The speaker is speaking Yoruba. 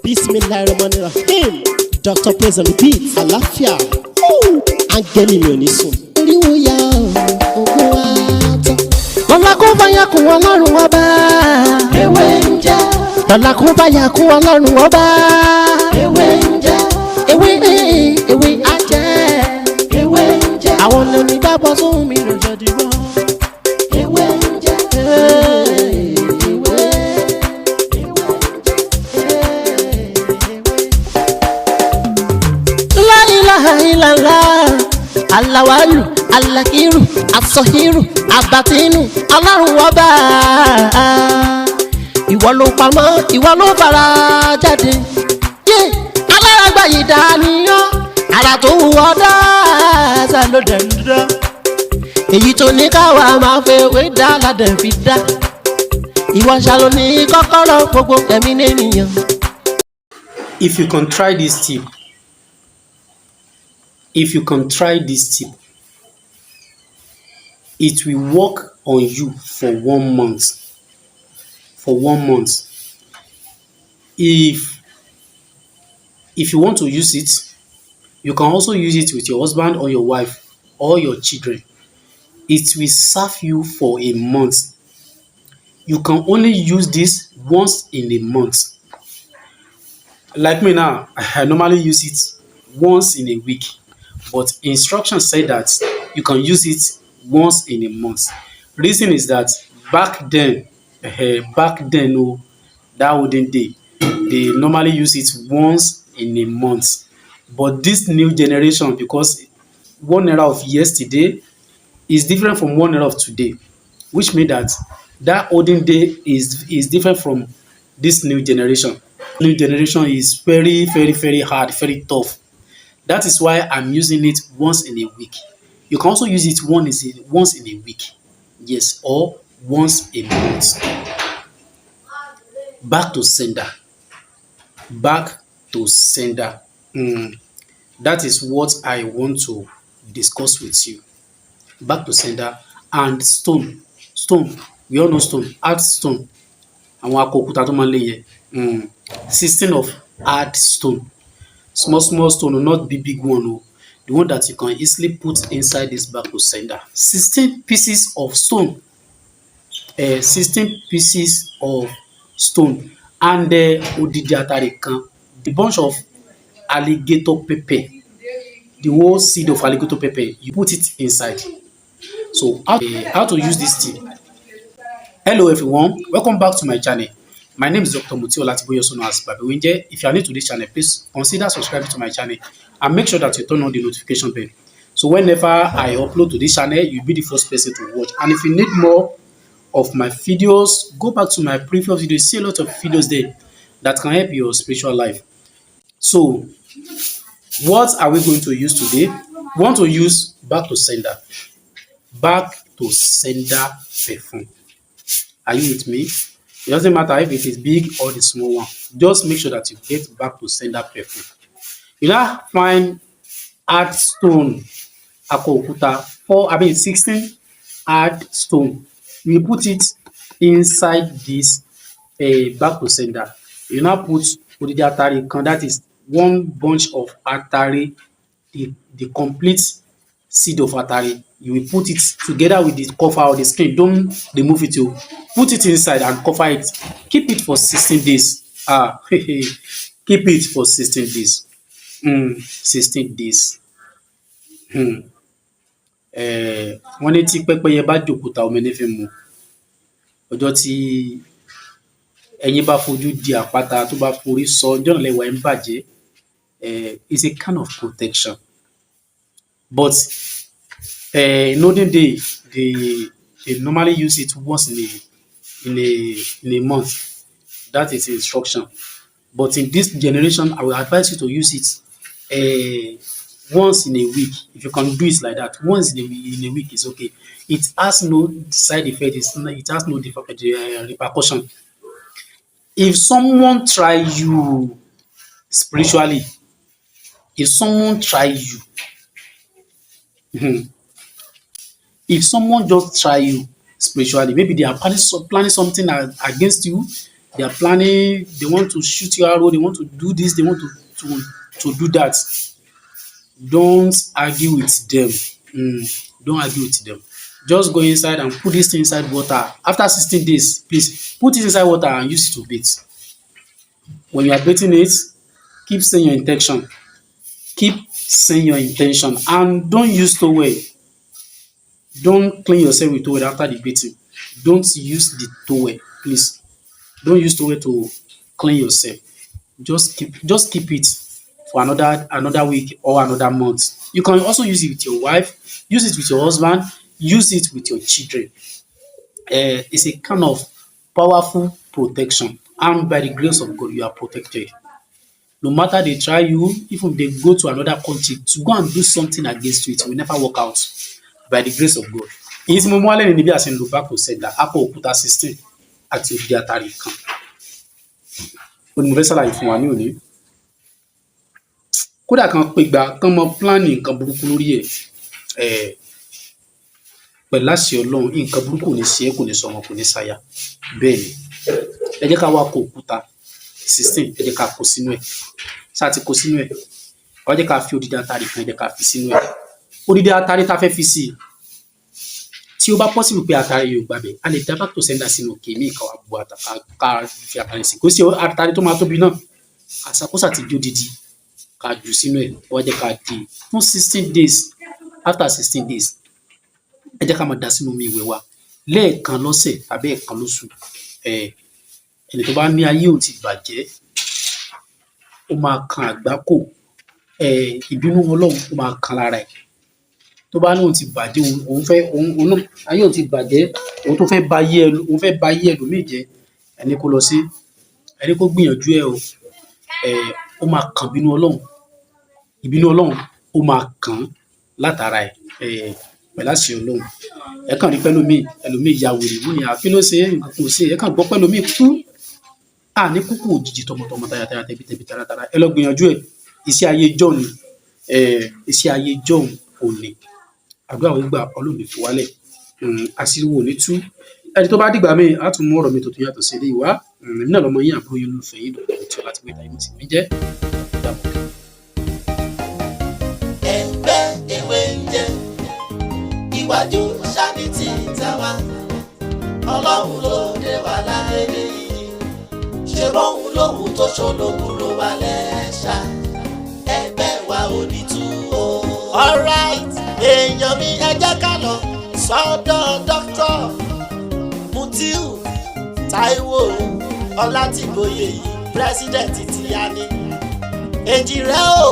Bismillahirrahmanirrahim. Dr. Praise on the beat. Àlàáfíà. Áńgẹ́lì mi ò ní sùn. Oríwo ya ògùn wa tán. Lọ́la kó bá yà kún Ọlọ́run ọba. Ewé ń jẹ́. Lọ́la kó bá yà kún Ọlọ́run ọba. Ewé ń jẹ́. Ewé á jẹ́. Ewé ń jẹ́. Àwọn ọ̀nà ìgbàgbọ́ sóhun mi ló jọ dìrọ̀. Ewé ń jẹ́. Alawalu, alakiru, asọhiru, abatinu, Ọlọ́run ọba. Ìwọ ló pamọ́, ìwọ ló fara jáde. Alárágbá yìí dániyàn, ara tó wù ọ́ dáadáa ló dẹ̀ ń dá. Èyí tó ní káwa máa fẹ́ wé dá ládẹ̀ fi dá. Ìwọ ṣàlò ní kọ́kọ́rọ́ gbogbo ẹ̀mí ènìyàn. If you can try this tip, it will work on you for 1 month. If you want to use it, you can also use it with your husband or your wife or your children. It will serve you for a month. You can only use this once in a month. Like me now, I normally use it once in a week. But instructions say that you can use it once in a month. Reason is that back then, that olden day, they normally use it once in a month. But this new generation, because one era of yesterday is different from one era of today, which means that olden day is different from this new generation. New generation is very, very, very hard, very tough. That is why I'm using it once in a week. You can also use it once in a week. Yes, or once a month. Back to sender. That is what I want to discuss with you. Back to sender and stone. We all know stone. Hard stone. Àwọn akókúta tó máa ń lé yẹn. 16 of hard stone. Small stone, not big one. The one that you can easily put inside this back to sender. 16 pieces of stone. 16 pieces of stone. And odidi atare kan. The bunch of alligator pepper. The whole seed of alligator pepper. You put it inside. So how to use this tip? Hello everyone. Welcome back to my channel. My name is Dr. Mutio Latiboye, also known as Babewinje. If you are new to this channel, please consider subscribing to my channel and make sure that you turn on the notification bell. So whenever I upload to this channel, you'll be the first person to watch. And if you need more of my videos, go back to my previous videos. See a lot of videos there that can help your spiritual life. So what are we going to use today? We want to use back to sender. Back to sender perfume. Are you with me? It doesn't matter if it is big or the small one. Just make sure that you get back to sender perfume. You now find hard stone, 16 hard stone. You put it inside this back to sender. You now put odidi atare kan, that is one bunch of atare, the complete seed of atare. You will put it together with the cover or the skin. Don't remove it. You put it inside and cover it. Keep it for 16 days. Keep it for 16 days. 16 days. Wọ́n ní tí pẹ́pẹ́yẹ bá jòkúta omi ní fi mu. Ọjọ́ tí ẹyin bá fojú di àpáta tó bá forí sọ, ọjọ́ náà lẹ́wà ẹ̀ ń bàjẹ́. It's a kind of protection. But in olden day, they normally use it once in a month. That is instruction. But in this generation, I will advise you to use it once in a week. If you can do it like that, once in a week is okay. It has no side effect. It has no repercussion. If someone try you spiritually, if someone just try you spiritually, maybe they are planning something against you, They are planning, they want to shoot your arrow, they want to do this, they want to do that. Don't argue with them. Don't argue with them. Just go inside and put this thing inside water. After 16 days, please put it inside water and use it to bathe. When you are bathing it, keep saying your intention. Keep saying your intention and don't use towel. Don't clean yourself with towel after the bathing. Don't use the towel, please. Don't use towel to clean yourself. Just keep it for another week or another month. You can also use it with your wife, use it with your husband, use it with your children. It's a kind of powerful protection, and by the grace of God, you are protected. No matter they try you, even if they go to another country to go and do something against you, it will never work out by the grace of God. Èyí tí mo mú wálé ní bí a ṣe ń lo back to sender, apá òkúta 16 àti òdìdí àtàrí kan. Ó ní mo fẹ́ ṣàlàyé fún wa ní òní. Kódà kan pé gba kán mọ pílánì nǹkan burúkú lórí ẹ̀ pẹ̀lú àṣẹ Ọlọ́run, nǹkan burúkú ò ní ṣe é, kò ní sọmọ, kò ní ṣaya. Bẹ́ẹ̀ ni, ẹ jẹ́ ká wá kó òkúta 16, ẹ jẹ́ ká kó sínú ẹ̀. Ṣá ti kó sínú ẹ̀, ó jẹ́ ká fi òdìdí àtàrí kan, ẹ jẹ́ ká fi sínú ẹ̀. Òdìdí àtàrí tá fẹ́ fi sí, tí ó bá possible pé àtàrí yóò gbàbẹ̀, a lè dá back to sender sínú òkè mí ká wá bu ká fi àtàrí sí. Kò sí àtàrí tó máa tóbi náà, àṣàkóṣà ti jó dídí ká jù sínú ẹ̀, ó jẹ́ ká dì fún 16 days. After 16 days, ẹ jẹ́ ká máa dà sínú omi ìwẹ̀ wa lẹ́ẹ̀kan lọ́sẹ̀ tàbí ẹ̀ẹ̀kan lóṣù. Ẹni tó bá ní ayé ò ti bàjẹ́, ó máa kan àgbákò, ìbínú Ọlọ́run ó máa kan lára ẹ̀. Tó bá ní òun ti bàjẹ́, òun náà ayé ò ti bàjẹ́, òun tó fẹ́ ba ayé ẹlòmíì jẹ́, ẹni kó lọ sí, ẹni kó gbìyànjú ẹ̀ o. Ó máa kan ìbínú Ọlọ́run, ìbínú Ọlọ́run ó máa kàn látara ẹ̀ pẹ̀lú àṣẹ Ọlọ́run. Ẹ kàn rí ẹlòmíì ya wèrè mú ni kí ló ṣe é, nǹkan kò ṣe é, ẹ kàn gbọ́ ẹlòmíì kú. Ní kúkú òjijì tọmọtọmọ tayátayá tẹbitẹbi taratara. Ẹ lọ gbìyànjú ẹ̀. Iṣẹ́ ayé jọ̀hún ni, iṣẹ́ ayé jọ̀hún ò ní. Àdúrà wa gbà, Ọlọ́run ní fi wálẹ̀. Àṣírí wo ní tú. Ẹni tó bá dìgbà míì, á tún mú ọ̀rọ̀ mi tuntun yàtọ̀ sí eléyìí wá. Èmi náà lọmọ yín, àbúrò yín, olólùfẹ́ yín, Dr. tí láti wé ìtàyè mo sì mí jẹ́. Ẹgbẹ́ ewé ń jẹ́ iwájú ṣáàbìtì tàwa. Ọlọ́run ló dé wa láyé yìí. Ṣé bóun lóhun tó ṣolókùrò wa lẹ́ṣà? Ẹgbẹ́ wa ò ní tú o. Alright, èèyàn mi ẹ jẹ́ ká lọ sọ́dọ̀ Dr. Mutiu Táíwò Ọlátìbóyè yìí, pírẹ́sídẹ̀ntì ti yá ní. Èjì rẹ̀ o.